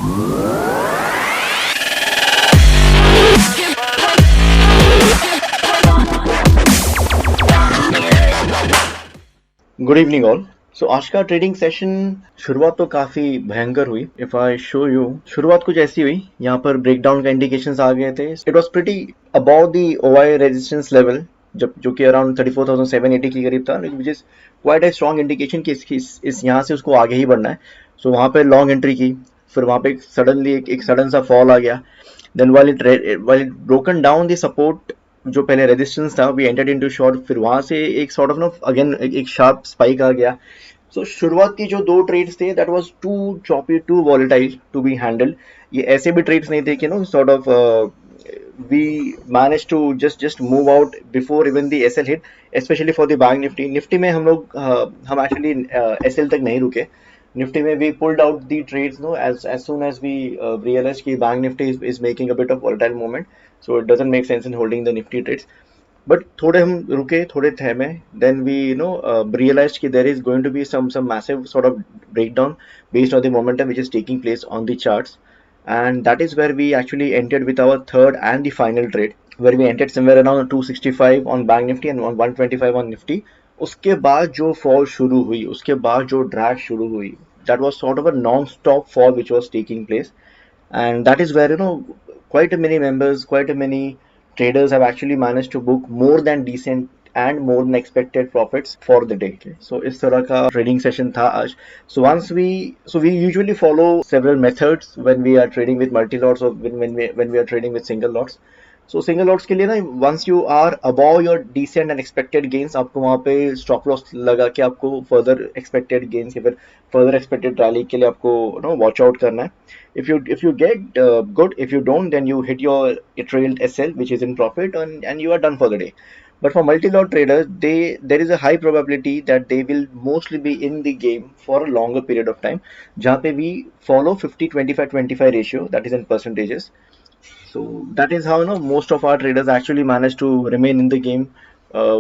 Good evening all. सो आज का trading session शुरुआत तो काफी भयंकर हुई। इफ आई शो यू, शुरुआत कुछ ऐसी हुई, यहाँ पर ब्रेकडाउन का इंडिकेशंस आ गए थे। It was pretty about the OI resistance level, जब जो कि अराउंड 34,780 के करीब था, which is quite a strong indication कि इस यहाँ से उसको आगे ही बढ़ना है। सो वहाँ पे लॉन्ग एंट्री की, फिर वहाँ पे सडनली एक सडन सा फॉल आ गया। Then while it broken down the support, जो पहले रेजिस्टेंस था, वी एंटर्ड इनटू शॉर्ट। फिर वहां से एक सॉर्ट ऑफ नो अगेन एक शार्प स्पाइक आ गया। सो शुरुआत की जो दो ट्रेड्स थे, that was too choppy, too volatile to be handle. ये ऐसे भी ट्रेड्स नहीं थे कि no sort of we manage to just move out before even the SL hit, especially for the bank Nifty में हम लोग हम एक्चुअली SL तक नहीं रुके। निफ्टी में we pulled out the trades no as soon as we realized कि bank nifty is making a bit of volatile movement, so it doesn't make sense in holding the nifty trades. But थोड़े हम रुके, थोड़े थमे, then we realized कि there is going to be some massive sort of breakdown based on the momentum which is taking place on the charts, and that is where we actually entered with our third and the final trade, where we entered somewhere around 265 on bank nifty and on 125 on nifty. उसके बाद जो fall शुरू हुई, उसके बाद जो drag शुरू हुई, that was sort of a non-stop fall which was taking place, and that is where quite a many members, quite a many traders have actually managed to book more than decent and more than expected profits for the day. Okay? So इस तरह का trading session था आज. So we usually follow several methods when we are trading with multi lots or when we are trading with single lots. So single lots के लिए ना, once you are above your decent and expected gains, आपको वहाँ पे stop loss लगा के आपको further expected gains या फिर फर्दर एक्सपेक्टेड रैली के लिए आपको वॉच आउट करना है. if you get good, if you don't, then you hit your trailed SL which is in profit, and you are done for the day. But for multi-lot traders, there is a high probability that they will mostly be in the game for a longer period of time, जहाँ पे we follow 50-25-25 ratio, that is in percentages. So that is how most of our traders actually manage to remain in the game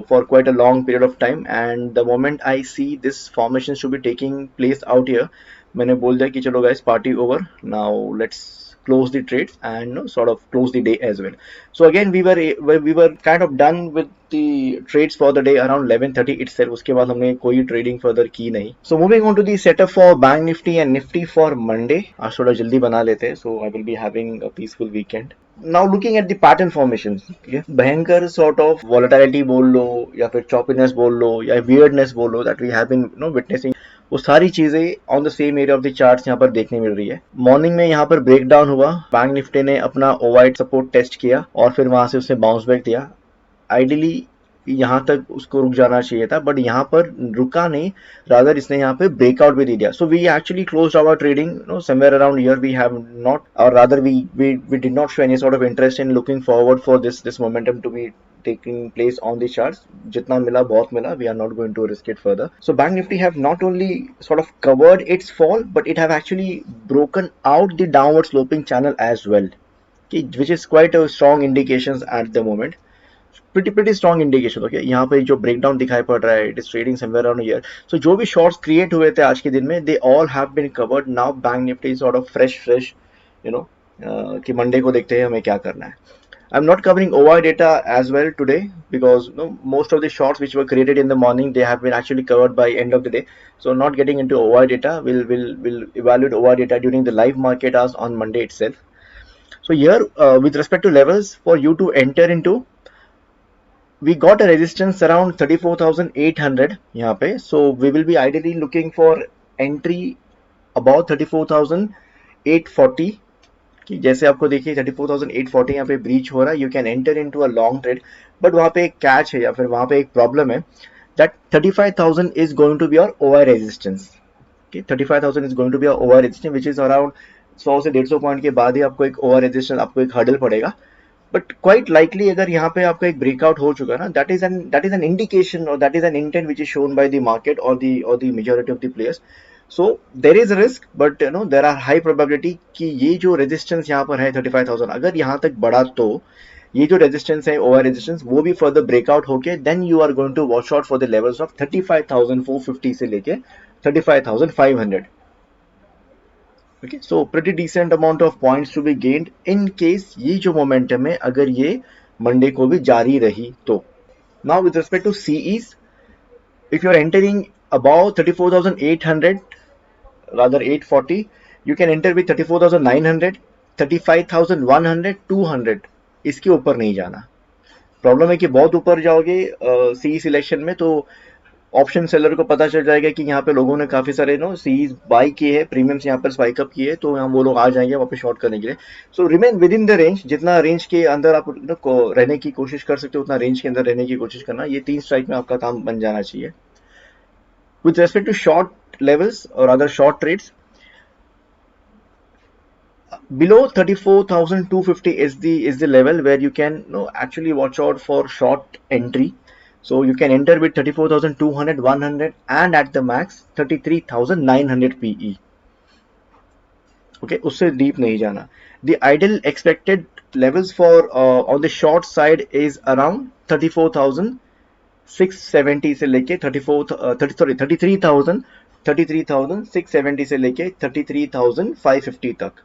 for quite a long period of time. And the moment I see this formation should be taking place out here, मैंने बोल दिया कि चलो guys, party over now, let's close the trades and sort of close the day as well. So again we were kind of done with the trades for the day around 11:30 itself. उसके बाद हमने कोई trading further की नहीं. So moving on to the setup for Bank Nifty and Nifty for Monday. आज थोड़ा जल्दी बना लेते हैं, so I will be having a peaceful weekend. Now looking at the pattern formations, okay, भयंकर sort of volatility बोल लो या फिर choppiness बोल लो या weirdness बोल लो that we have been witnessing, वो सारी चीजें on the same area of the charts यहाँ पर देखने मिल रही है. मॉर्निंग में यहाँ पर ब्रेकडाउन हुआ, बैंक निफ्टी ने अपना ओवाइड सपोर्ट टेस्ट किया और फिर वहां से उसने बाउंस बैक दिया. आइडियली यहाँ तक उसको रुक जाना चाहिए था, बट यहाँ पर रुका नहीं, रादर इसने यहाँ पे ब्रेकआउट भी दे दिया. So we actually closed our trading somewhere around here. We have not, or rather we did not show any sort of interest in looking forward for this momentum to be taking place on the charts. जितना मिला बहुत मिला, we are not going to risk it further. So Bank Nifty have not only sort of covered its fall, but it have actually broken out the downward sloping channel as well, okay, which is quite a strong indications at the moment. Pretty strong indication. Okay, यहाँ पे जो breakdown दिखाई पड़ रहा है, it is trading somewhere around here. So जो भी shorts create हुए थे आज के दिन में, they all have been covered. Now Bank Nifty is sort of fresh, कि मंडे को देखते हैं हमें क्या करना है. I'm not covering OI data as well today because most of the shorts which were created in the morning, they have been actually covered by end of the day. So not getting into OI data, we'll evaluate OI data during the live market hours on Monday itself. So here with respect to levels for you to enter into, we got a resistance around 34,800 यहाँ पे. So we will be ideally looking for entry about 34,840, कि जैसे आपको देखिए 34,840 यहाँ पे breach हो रहा है, you can enter into a long trade. But वहाँ पे एक कैच है या फिर वहाँ पे एक प्रॉब्लम है, that 35,000 is going to be your over resistance. 35,000 is going to be your over resistance, which is around 100 से 150 पॉइंट के बाद ही आपको एक ओवर रेजिस्टेंस, आपको एक हर्डल पड़ेगा. बट क्वाइट लाइकली अगर यहाँ पे आपका एक ब्रेकआउट हो चुका ना, that is an indication or that is an intent which is shown by the market और the majority of the players. So there is risk, but there are high probability कि ये जो रेजिस्टेंस यहाँ पर है 35,000, अगर यहाँ तक बढ़ा तो ये जो रेजिस्टेंस है, ओवर रेजिस्टेंस, वो भी फर्दर ब्रेकआउट होके then you are going to watch out for the levels of 35,450 से लेके 35,500. Okay, so pretty decent amount of points to be gained in case ये जो मोमेंटम है अगर ये मंडे को भी जारी रही तो. Now with respect to CEs, if you're entering above 34,800, rather 840, you can enter with 34,900, 35,100, 200. इसके ऊपर नहीं जाना. प्रॉब्लम है कि बहुत ऊपर जाओगे सी सिलेक्शन में तो ऑप्शन सेलर को पता चल जाएगा कि यहाँ पे लोगों ने काफी सारे नो सी बाई किए हैं, प्रीमियम्स यहाँ पर स्पाइक अप किए, तो यहाँ वो लोग आ जाएंगे वापस शॉर्ट करने के लिए. So remain within the range, जितना रेंज के अंदर आप रहने की कोशिश कर सकते हो उतना रेंज के अंदर रहने की कोशिश करना. ये 3 स्ट्राइक में आपका काम बन जाना चाहिए. With respect to short levels or other short trades, below 34,250 is the level where you can actually watch out for short entry. So you can enter with 34,200, 100 and at the max 33,900 PE. Okay, उससे deep नहीं जाना. The ideal expected levels for on the short side is around 34,670 से लेके 33,670 से लेके 33,550 तक.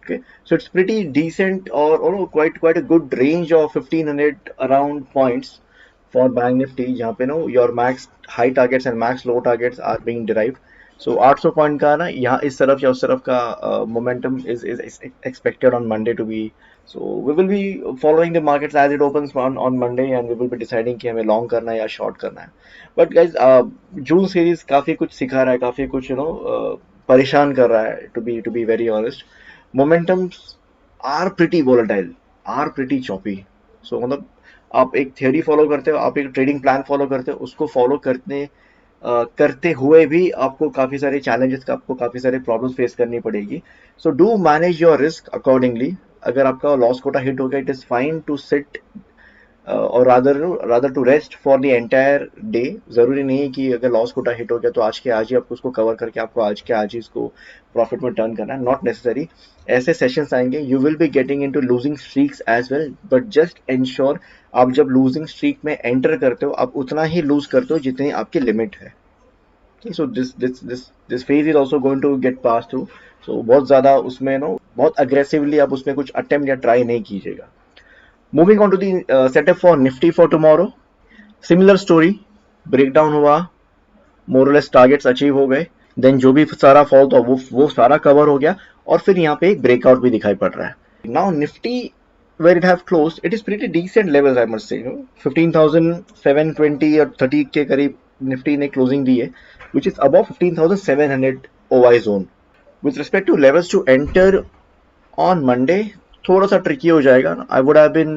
Okay, so it's pretty decent or quite a good range of 1500 around points for Bank Nifty, जहाँ पे your max high targets and max low targets are being derived. So 800 point का ना यहाँ इस तरफ या उस तरफ का momentum is expected on Monday to be. So we will be following the markets as it opens on Monday and we will be deciding कि हमें long करना है या short करना है. But guys, June series काफी कुछ सिखा रहा है, काफी कुछ परेशान कर रहा है, to be very honest. Momentums are pretty volatile, are pretty choppy. So मतलब आप एक थियोरी फॉलो करते हो, आप एक ट्रेडिंग प्लान फॉलो करते हो, उसको फॉलो करते हुए भी आपको काफी सारे चैलेंजेस, आपको काफी सारे प्रॉब्लम्स फेस करनी पड़ेगी. So do manage your risk accordingly. अगर आपका लॉस कोटा हिट हो गया, it is fine to sit or rather to rest for the entire day. जरूरी नहीं है कि अगर लॉस कोटा हिट हो गया तो आज के आज ही आपको उसको कवर करके आपको आज के आज ही इसको प्रॉफिट में टर्न करना है. Not necessary. ऐसे सेशंस आएंगे, you will be getting into losing streaks as well, but just ensure आप जब लूजिंग स्ट्रीक में एंटर करते हो आप उतना ही लूज करते हो जितनी आपकी लिमिट है. So this phase is also going to get pass through. So बहुत ज्यादा उसमें बहुत अग्रेसिवली आप उसमें कुछ अटेम्प्ट या ट्राई नहीं कीजिएगा. Moving on to the setup for Nifty for tomorrow. Similar story, breakdown हुआ, more or less targets achieve हो गए, then जो भी सारा fall था वो सारा cover हो गया और फिर यहाँ पे एक breakout भी दिखाई पड़ रहा है. Now Nifty where it have closed, it is pretty decent levels I must say. 15,720 और 30 के करीब Nifty ने closing दी है, which is above 15,700 OI zone. With respect to levels to enter on Monday, थोड़ा सा ट्रिकी हो जाएगा. I would have been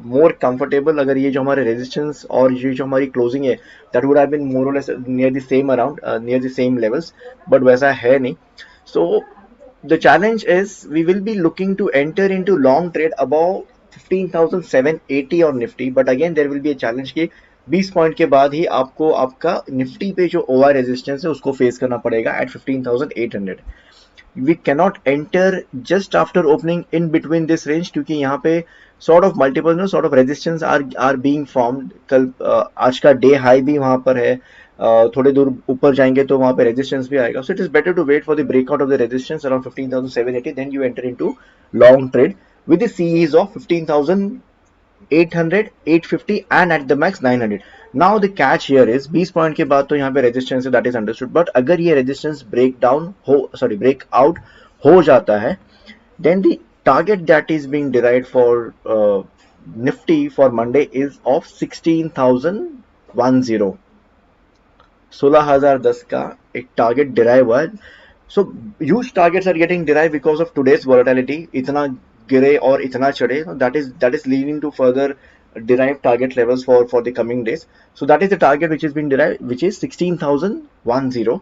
more comfortable अगर ये जो हमारे रेजिस्टेंस और ये जो हमारी क्लोजिंग है that would have been more or less near the same around near the same levels, but वैसा है नहीं. So the challenge is we will be looking to enter into long trade about 15,780 और Nifty, but again there will be a challenge कि 20 point के बाद ही आपको आपका Nifty पे जो ओआर रेजिस्टेंस है उसको फेस करना पड़ेगा eight 15,800. We cannot enter just after opening in between this range क्योंकि यहाँ पे sort of multiple sort of resistance are being formed. कल आज का डे हाई भी वहाँ पर है, थोड़े दूर ऊपर जाएंगे तो वहाँ पे रेजिस्टेंस भी आएगा. So it is better to wait for the breakout of the resistance around 15,780, then you enter into long trade with the CEs of 15,800, 850 and at the max 900. Now the catch here is 20 point के बाद तो यहाँ पे resistance है, that is understood. But अगर ये resistance breakout हो जाता है, then the target that is being derived for Nifty for Monday is of 16,010. 16,010 का एक टारगेट डिराइव हुआ है. So huge targets are getting derive because of today's volatility. इतना गिरे और इतना चढ़े, that is leading to further derived target levels for the coming days. So that is the target which is being derived, which is 16,010.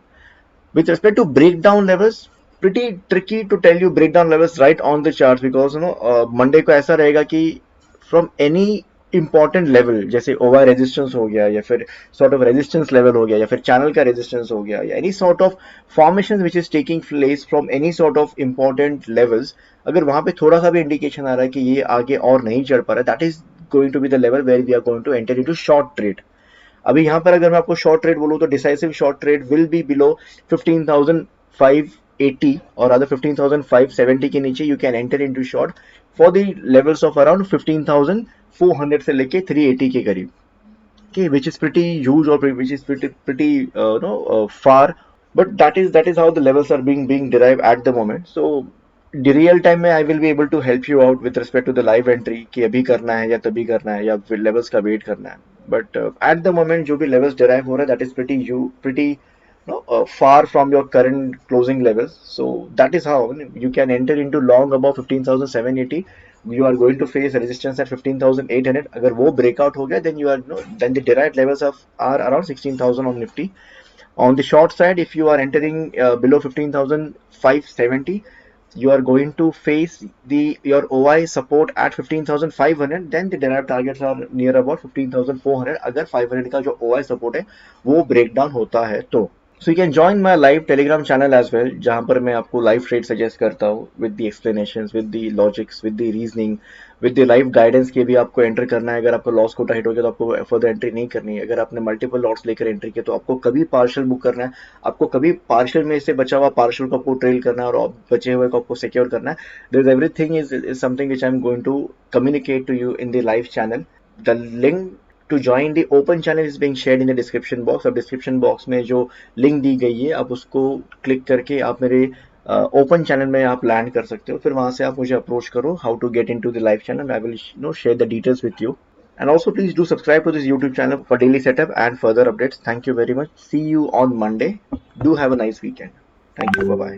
With respect to breakdown levels, pretty tricky to tell you breakdown levels right on the charts because Monday को ऐसा रहेगा कि from any important level जैसे over resistance हो गया या फिर sort of resistance level हो गया या फिर चैनल का रेजिस्टेंस हो गया या any sort of formation which is taking place from any sort of important levels, अगर वहां पे थोड़ा सा भी इंडिकेशन आ रहा है कि ये आगे और नहीं चढ़ पा रहा है, that is going to be the level where we are going to enter into short trade. अभी यहाँ पर अगर मैं आपको short trade बोलूँ तो decisive short trade will be below 15,500 15,580 or rather 15,570 के नीचे you can enter into short for the levels of around 15,400 से लेके 380 के करीब. Okay, which is pretty huge or which is pretty far, but that is how the levels are being derived at the moment. So the real time में I will be able to help you out with respect to the live entry कि अभी करना है या तभी करना है या फिर levels का wait करना है. But at the moment जो भी levels derive हो रहा है that is pretty far from your current closing levels. So that is how you can enter into long above 15,780. You are going to face a resistance at 15,800. अगर वो breakout हो गया then you are then the derived levels are around 16,000 on Nifty. On the short side, if you are entering below 15,570, you are going to face your OI support at 15,500. Then the derived targets are near about 15,400. अगर 500 का जो OI support है वो breakdown होता है तो. So you can join my live Telegram channel as well, जहाँ पर मैं आपको live trade suggest करता हूँ with the explanations, with the logics, with the reasoning, with the live guidance के भी आपको enter करना है. अगर आपको लॉस कोटा हिट हो गया तो आपको further entry नहीं करनी है. अगर आपने multiple lots लेकर entry किया तो आपको कभी partial book करना है, आपको कभी partial में से बचा हुआ partial को आपको trail करना है और बचे हुए को आपको secure करना है. There's everything is something which I'm going to communicate to you in the live channel. The link to join the open channel is being shared in the description box. अब description box में जो link दी गई है आप उसको click करके आप मेरे ओपन चैनल में आप लैंड कर सकते हो. फिर वहां से आप मुझे अप्रोच करो. How to get into the live channel, I will share the details with you. And also please do subscribe to this YouTube channel for daily setup and further updates. Thank you very much. See you on Monday. Do have a nice weekend. Thank you. Bye bye.